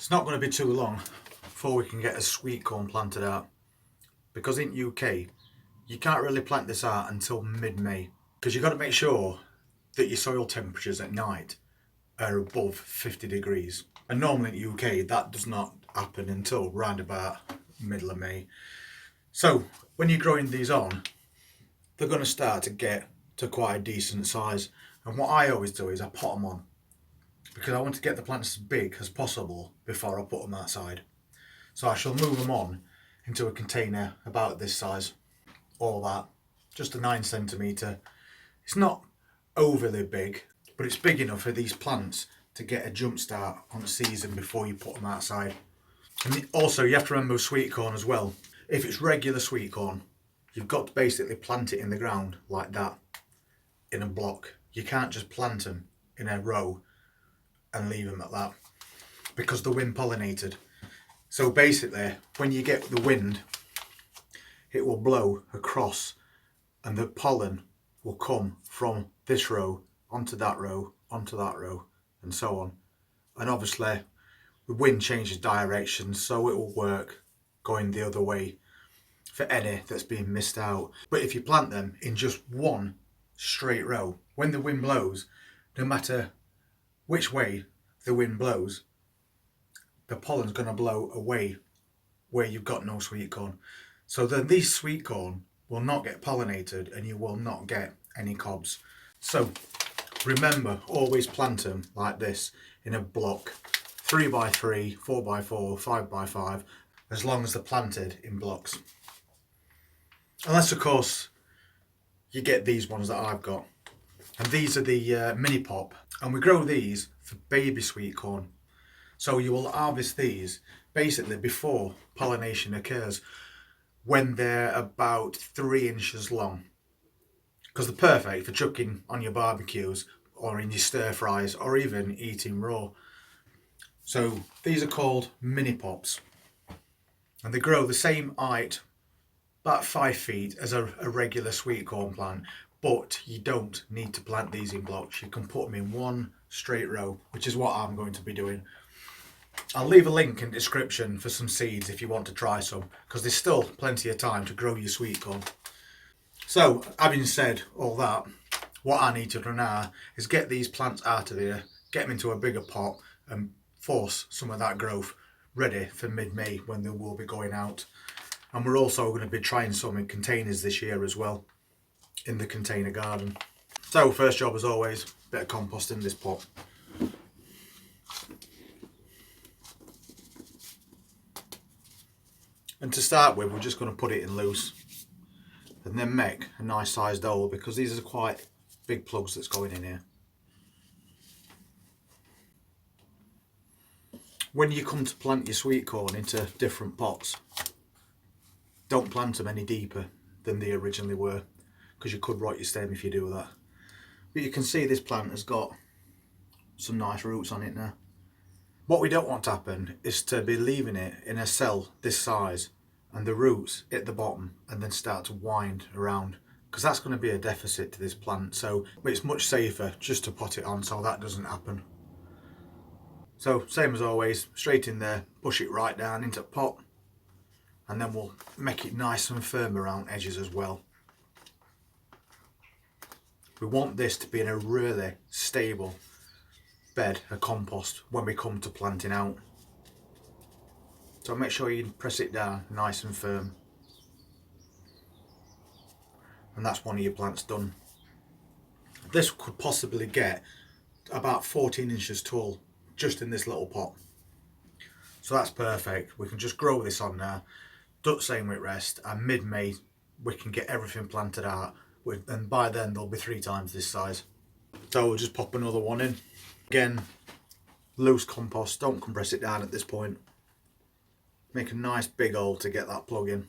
It's not going to be too long before we can get a sweet corn planted out, because in UK you can't really plant this out until mid-May, because you've got to make sure that your soil temperatures at night are above 50 degrees, and normally in the UK that does not happen until round about middle of May. So when you're growing these on, they're going to start to get to quite a decent size, and what I always do is I pot them on, because I want to get the plants as big as possible before I put them outside. So I shall move them on into a container about this size, all that, just a 9cm. It's not overly big, but it's big enough for these plants to get a jump start on the season before you put them outside. And also you have to remember sweet corn as well. If it's regular sweet corn, you've got to basically plant it in the ground like that, in a block. You can't just plant them in a row and leave them at that, because they're wind pollinated. So basically when you get the wind, it will blow across and the pollen will come from this row onto that row, onto that row, and so on. And obviously the wind changes direction, so it will work going the other way for any that's being missed out. But if you plant them in just one straight row, when the wind blows, no matter which way the wind blows, the pollen's going to blow away where you've got no sweet corn. So then these sweet corn will not get pollinated and you will not get any cobs. So remember, always plant them like this in a block, 3x3, 4x4, 5x5, as long as they're planted in blocks. Unless of course you get these ones that I've got. And these are the mini pop, and we grow these for baby sweet corn. So you will harvest these basically before pollination occurs, when they're about 3 inches long, because they're perfect for chucking on your barbecues or in your stir fries or even eating raw. So these are called mini pops, and they grow the same height, about 5 feet, as a regular sweet corn plant. But you don't need to plant these in blocks. You can put them in one straight row, which is what I'm going to be doing. I'll leave a link in the description for some seeds if you want to try some, because there's still plenty of time to grow your sweet corn. So having said all that, what I need to do now is get these plants out of here, get them into a bigger pot and force some of that growth ready for mid-May when they will be going out. And we're also going to be trying some in containers this year as well, in the container garden. So first job as always, bit of compost in this pot. And to start with, we're just going to put it in loose and then make a nice sized hole, because these are quite big plugs that's going in here. When you come to plant your sweet corn into different pots, don't plant them any deeper than they originally were, because you could rot your stem if you do that. But you can see this plant has got some nice roots on it now. What we don't want to happen is to be leaving it in a cell this size and the roots hit the bottom and then start to wind around, because that's going to be a deficit to this plant. So it's much safer just to pot it on so that doesn't happen. So same as always, straight in there, push it right down into the pot, and then we'll make it nice and firm around edges as well. We want this to be in a really stable bed of compost when we come to planting out. So make sure you press it down nice and firm. And that's one of your plants done. This could possibly get about 14 inches tall just in this little pot. So that's perfect. We can just grow this on now, duck same with rest, and mid-May we can get everything planted out, and by then they'll be 3 times this size. So we'll just pop another one in. Again, loose compost, don't compress it down at this point. Make a nice big hole to get that plug in.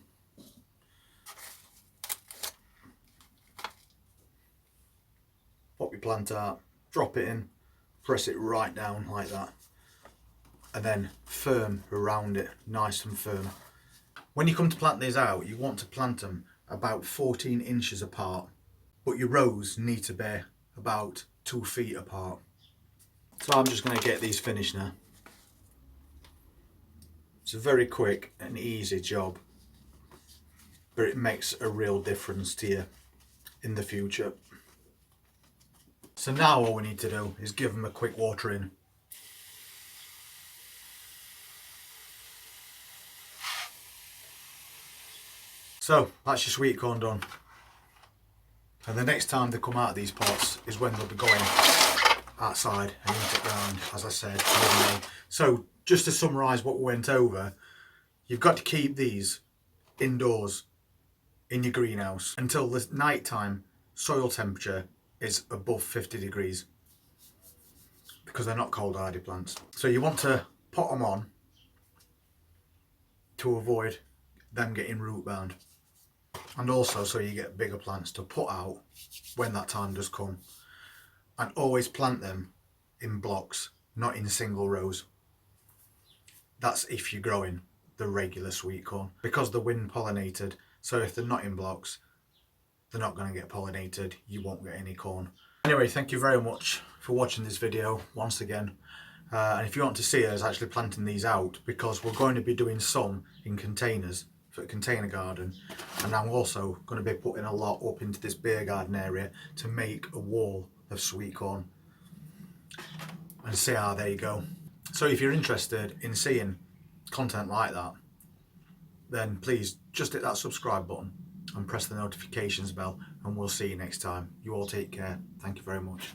Pop your plant out, drop it in, press it right down like that, and then firm around it, nice and firm. When you come to plant these out, you want to plant them about 14 inches apart, but your rows need to be about 2 feet apart. So I'm just going to get these finished now. It's a very quick and easy job, but it makes a real difference to you in the future. So now all we need to do is give them a quick watering. So that's your sweet corn done. And the next time they come out of these pots is when they'll be going outside and into the ground, as I said, mid-May. So just to summarise what we went over, you've got to keep these indoors in your greenhouse until the night time soil temperature is above 50 degrees, because they're not cold hardy plants. So you want to pot them on to avoid them getting root bound, and also so you get bigger plants to put out when that time does come. And always plant them in blocks, not in single rows. That's if you're growing the regular sweet corn, because they're wind pollinated. So if they're not in blocks, they're not going to get pollinated. You won't get any corn. Anyway, thank you very much for watching this video once again. And if you want to see us actually planting these out, because we're going to be doing some in containers for a container garden, and I'm also going to be putting a lot up into this beer garden area to make a wall of sweet corn and see how they go. So if you're interested in seeing content like that, then please just hit that subscribe button and press the notifications bell, and we'll see you next time. You all take care. Thank you very much.